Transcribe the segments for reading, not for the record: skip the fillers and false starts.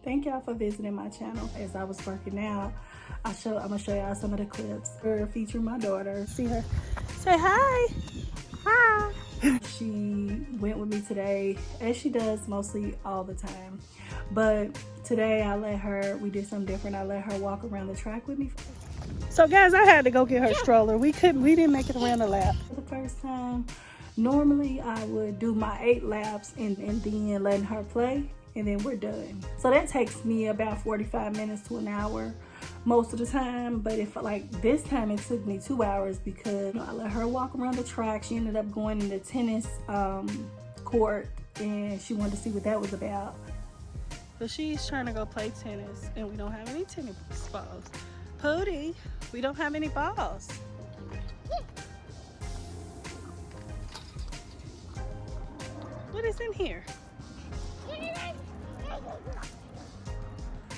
Thank y'all for visiting my channel. As I was working out, I'm gonna show y'all some of the clips featuring my daughter. See her? Say hi. Hi. She went with me today, as she does mostly all the time. But today we did something different. I let her walk around the track with me. So guys, I had to go get her stroller. We didn't make it around the lap. For the first time, normally I would do my 8 laps and then letting her play, and then we're done. So that takes me about 45 minutes to an hour most of the time. But if like this time it took me 2 hours because I let her walk around the track. She ended up going in the tennis court and she wanted to see what that was about. So she's trying to go play tennis and we don't have any tennis balls. Pootie, we don't have any balls. What is in here?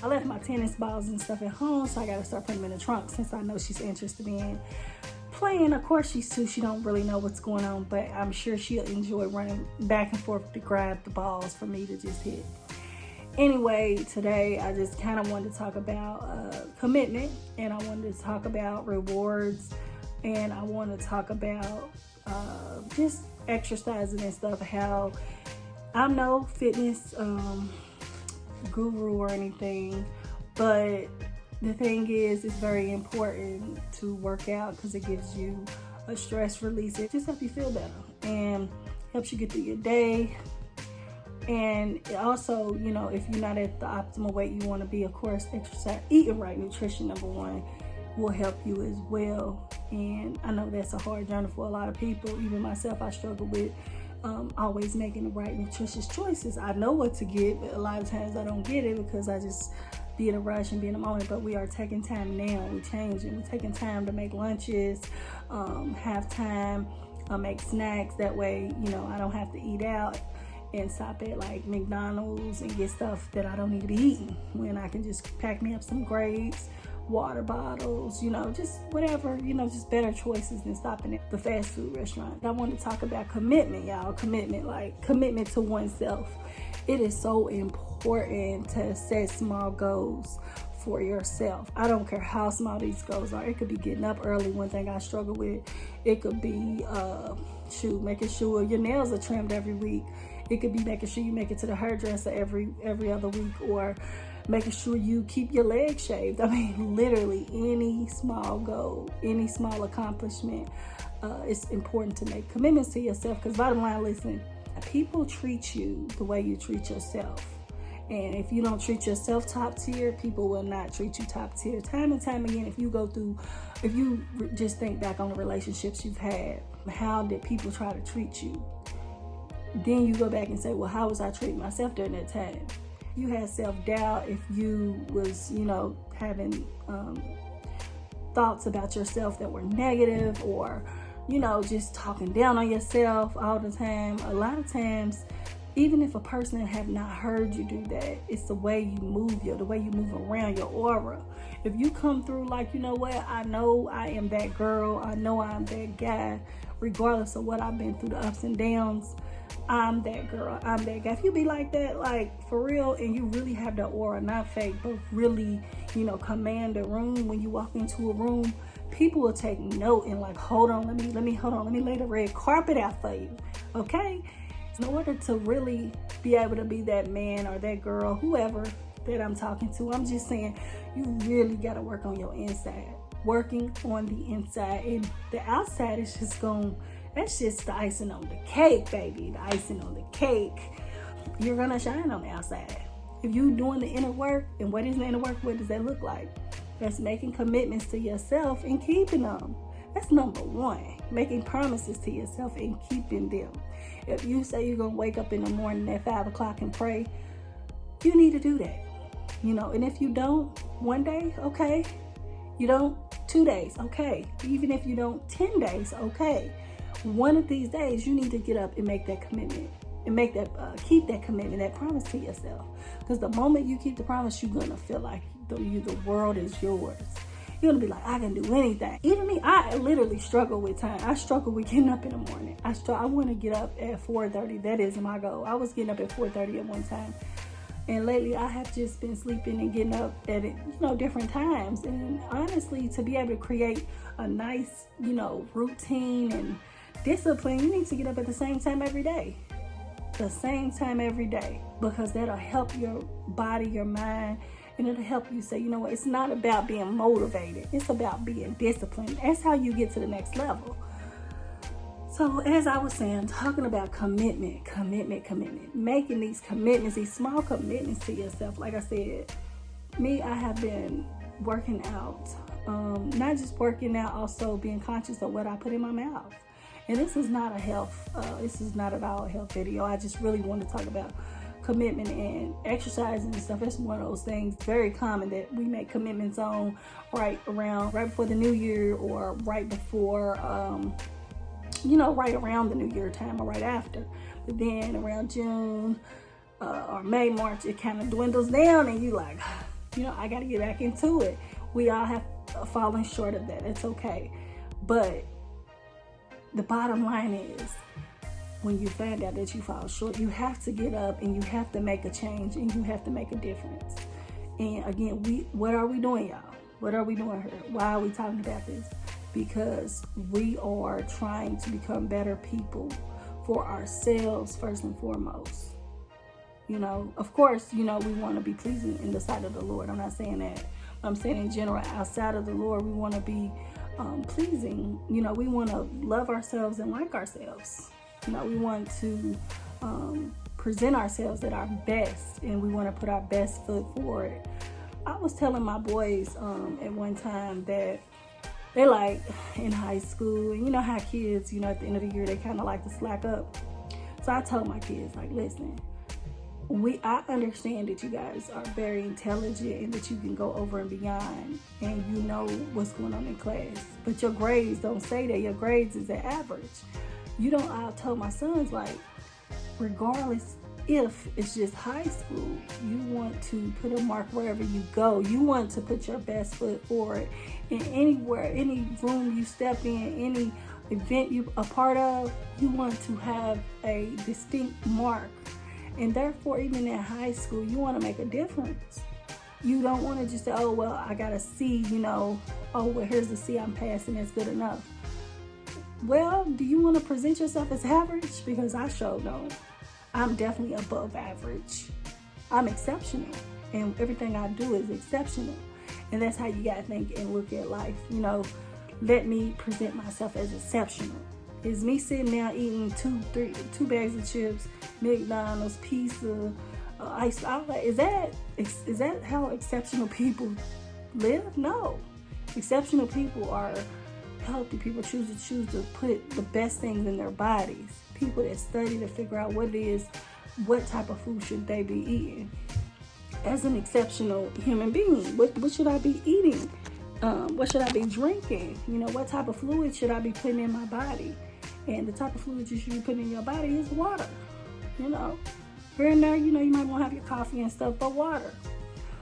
I left my tennis balls and stuff at home, so I gotta start putting them in the trunk since I know she's interested in playing. Of course she's 2, she don't really know what's going on, but I'm sure she'll enjoy running back and forth to grab the balls for me to just hit. Anyway, today I just kind of wanted to talk about commitment, and I wanted to talk about rewards, and I want to talk about just exercising and stuff. How I'm no fitness guru or anything, but the thing is, it's very important to work out because it gives you a stress release. It just helps you feel better and helps you get through your day. And also, you know, if you're not at the optimal weight you want to be, of course, exercise, eating right, nutrition, number 1, will help you as well. And I know that's a hard journey for a lot of people. Even myself, I struggle with always making the right nutritious choices. I know what to get, but a lot of times I don't get it because I just be in a rush and be in the moment. But we are taking time now. We're changing. We're taking time to make lunches, have time, make snacks. That way, you know, I don't have to eat out and stop at like McDonald's and get stuff that I don't need to be eating, when I can just pack me up some grapes, water bottles, you know, just whatever, you know, just better choices than stopping at the fast food restaurant. I want to talk about commitment, y'all. Commitment to oneself. It is so important to set small goals for yourself. I don't care how small these goals are. It could be getting up early. One thing I struggle with, it could be making sure your nails are trimmed every week. It could be making sure you make it to the hairdresser every other week, or making sure you keep your legs shaved. I mean, literally any small goal, any small accomplishment, it's important to make commitments to yourself. Because bottom line, listen, people treat you the way you treat yourself. And if you don't treat yourself top tier, people will not treat you top tier. Time and time again, if you just think back on the relationships you've had, how did people try to treat you? Then you go back and say, well, how was I treating myself during that time? You had self-doubt, if you was, you know, having thoughts about yourself that were negative, or, you know, just talking down on yourself all the time. A lot of times, even if a person have not heard you do that, it's the way you move, the way you move around, your aura. If you come through like, you know what, I know I am that girl, I know I'm that guy, regardless of what I've been through, the ups and downs, I'm that girl, I'm that guy. If you be like that, like for real, and you really have the aura, not fake, but really, you know, command a room. When you walk into a room, people will take note and like, hold on, let me lay the red carpet out for you, okay? In order to really be able to be that man or that girl, whoever that I'm talking to, I'm just saying, you really got to work on your inside. Working on the inside, and the outside is just that's just the icing on the cake, baby. The icing on the cake. You're gonna shine on the outside. If you're doing the inner work, and what is the inner work? What does that look like? That's making commitments to yourself and keeping them. That's number 1. Making promises to yourself and keeping them. If you say you're gonna wake up in the morning at 5 o'clock and pray, you need to do that. You know, and if you don't, one day, okay. You don't, 2 days, okay. Even if you don't, 10 days, okay. One of these days, you need to get up and make that commitment, and keep that commitment, that promise to yourself. Because the moment you keep the promise, you're gonna feel like the world is yours. You're gonna be like, I can do anything. Even me, I literally struggle with time. I struggle with getting up in the morning. I want to get up at 4:30. That is my goal. I was getting up at 4:30 at one time. And lately I have just been sleeping and getting up at it, different times. And honestly, to be able to create a nice, routine and discipline, you need to get up at the same time every day. The same time every day, because that'll help your body, your mind, and it'll help you say, it's not about being motivated. It's about being disciplined. That's how you get to the next level. So as I was saying, talking about commitment, making these commitments, these small commitments to yourself. Like I said, I have been working out, not just working out, also being conscious of what I put in my mouth. And this is not at all a health video. I just really want to talk about commitment and exercising and stuff. It's one of those things very common that we make commitments on right before the new year, or right before, right around the new year time, or right after. But then around June or May, March, it kind of dwindles down, and you like, I got to get back into it. We all have fallen short of that. It's okay. But the bottom line is, when you find out that you fall short, you have to get up and you have to make a change, and you have to make a difference. And again, what are we doing, y'all? What are we doing here? Why are we talking about this? Because we are trying to become better people for ourselves first and foremost. Of course, we want to be pleasing in the sight of the Lord. I'm not saying that. I'm saying in general, outside of the Lord, we want to be pleasing. We want to love ourselves and like ourselves. We want to present ourselves at our best, and we want to put our best foot forward. I was telling my boys at one time that they're like in high school, and how kids, at the end of the year, they kind of like to slack up. So I told my kids, like, listen, I understand that you guys are very intelligent and that you can go over and beyond, and you know what's going on in class, but your grades don't say that. Your grades is the average. I told my sons, like, regardless if it's just high school, you want to put a mark wherever you go. You want to put your best foot forward in anywhere, any room you step in, any event you're a part of. You want to have a distinct mark. And therefore, even in high school, you want to make a difference. You don't want to just say, oh, well, I got a C, oh, well, here's the C I'm passing, that's good enough. Well, do you want to present yourself as average? Because I sure don't. I'm definitely above average. I'm exceptional, and everything I do is exceptional. And that's how you got to think and look at life. Let me present myself as exceptional. Is me sitting down eating two bags of chips, McDonald's, pizza, ice? Is that how exceptional people live? No. Exceptional people are healthy people. Choose to put the best things in their bodies. People that study to figure out what type of food should they be eating. As an exceptional human being, what should I be eating? What should I be drinking? What type of fluid should I be putting in my body? And the type of fluid you should be putting in your body is water. Here and there, you might want to have your coffee and stuff, but water.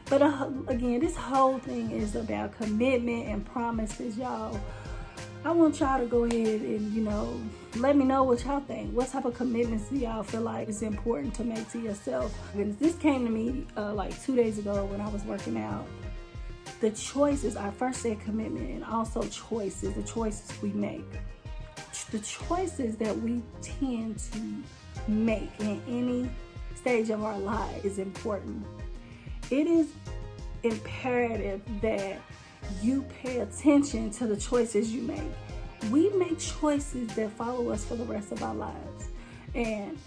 But again, this whole thing is about commitment and promises, y'all. I want y'all to go ahead and, let me know what y'all think. What type of commitments do y'all feel like is important to make to yourself? And this came to me like 2 days ago when I was working out. The choices, I first said commitment, and also choices, the choices we make. The choices that we tend to make in any stage of our life is important. It is imperative that you pay attention to the choices you make. We make choices that follow us for the rest of our lives. And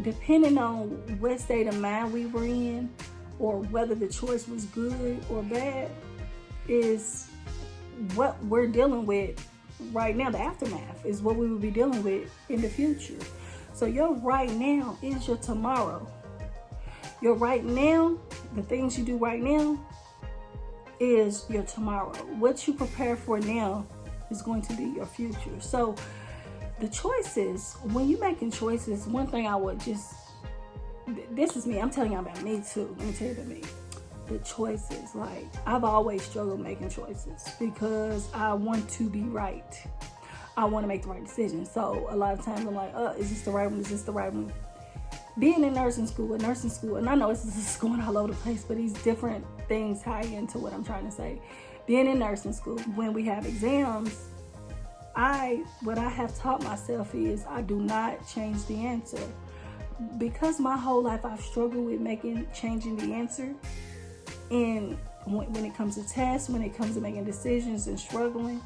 depending on what state of mind we were in, or whether the choice was good or bad, is what we're dealing with right now. The aftermath is what we will be dealing with in the future. So your right now is your tomorrow. Your right now, the things you do right now, is your tomorrow. What you prepare for now is going to be your future. So the choices, when you're making choices, one thing I would this is me, I'm telling you about me too. Let me tell you about me. The choices, like, I've always struggled making choices because I want to be right. I want to make the right decision. So a lot of times I'm like, is this the right one? Is this the right one? being in nursing school, and I know this is going all over the place, but these different things tie into what I'm trying to say. Being in nursing school, when we have exams, what I have taught myself is I do not change the answer. Because my whole life I've struggled with changing the answer. And when it comes to tests, when it comes to making decisions and struggling,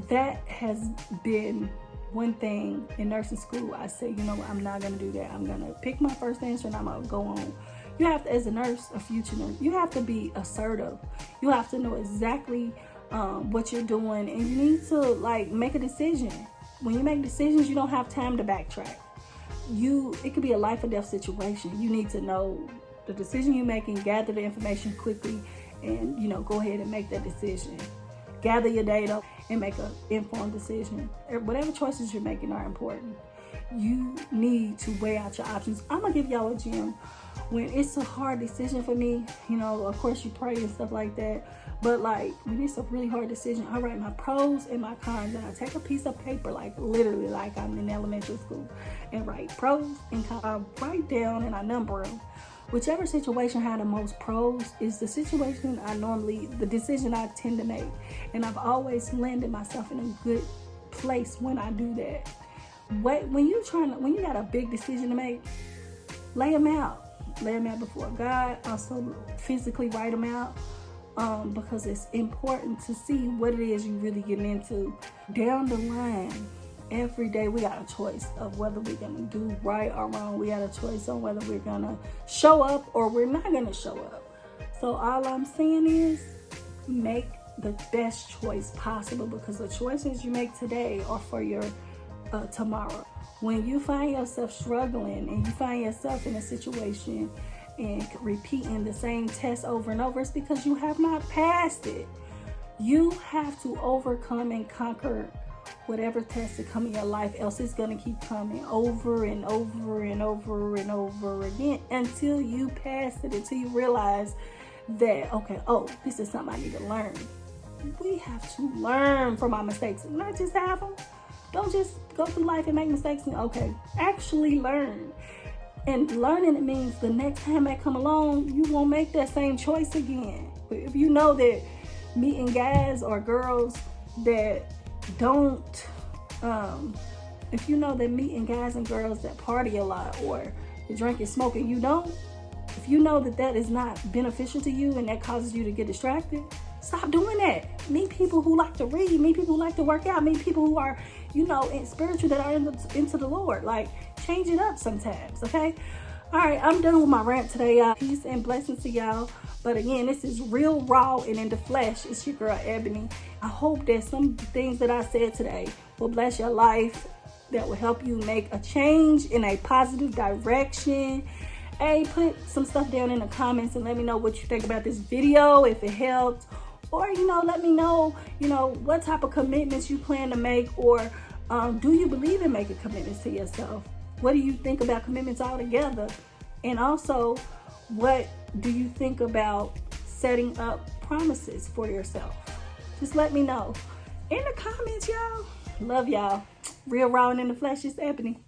that has been one thing in nursing school. I say, you know what, I'm not going to do that. I'm going to pick my first answer and I'm going to go on. You have to, as a nurse, a future nurse, you have to be assertive. You have to know exactly what you're doing, and you need to like make a decision. When you make decisions, you don't have time to backtrack. It could be a life or death situation. You need to know the decision you're making, gather the information quickly, and go ahead and make that decision. Gather your data and make an informed decision. Whatever choices you're making are important. You need to weigh out your options. I'm gonna give y'all a gem. When it's a hard decision for me, of course you pray and stuff like that, but like when it's a really hard decision, I write my pros and my cons, and I take a piece of paper, like literally like I'm in elementary school, and write pros and cons. I write down and I number them. Whichever situation had the most pros is the situation the decision I tend to make. And I've always landed myself in a good place when I do that. When you got a big decision to make, lay them out. Lay them out before God. Also physically write them out, because it's important to see what it is you really getting into. Down the line, every day we got a choice of whether we're gonna do right or wrong. We got a choice on whether we're gonna show up or we're not gonna show up. So all I'm saying is make the best choice possible, because the choices you make today are for your tomorrow. When you find yourself struggling and you find yourself in a situation and repeating the same test over and over, it's because you have not passed it. You have to overcome and conquer whatever tests that come in your life, else it's going to keep coming over and over and over and over again until you pass it, until you realize that, okay, this is something I need to learn. We have to learn from our mistakes, not just have them. Don't just go through life and make mistakes and actually learn. And learning, it means the next time that come along, you won't make that same choice again. If you know that meeting guys or girls that don't, if you know that meeting guys and girls that party a lot or they drink and smoke and you don't, if you know that is not beneficial to you and that causes you to get distracted, stop doing that. Meet people who like to read, meet people who like to work out, meet people who are, in spiritual, that are into the Lord. Like, change it up sometimes, okay? All right, I'm done with my rant today, y'all. Peace and blessings to y'all. But again, this is real, raw, and in the flesh. It's your girl, Ebony. I hope that some things that I said today will bless your life, that will help you make a change in a positive direction. Hey, put some stuff down in the comments and let me know what you think about this video, if it helped. Or, let me know, what type of commitments you plan to make, or do you believe in making commitments to yourself? What do you think about commitments altogether? And also, what do you think about setting up promises for yourself? Just let me know in the comments, y'all. Love y'all. Real, raw, and in the flesh is Ebony.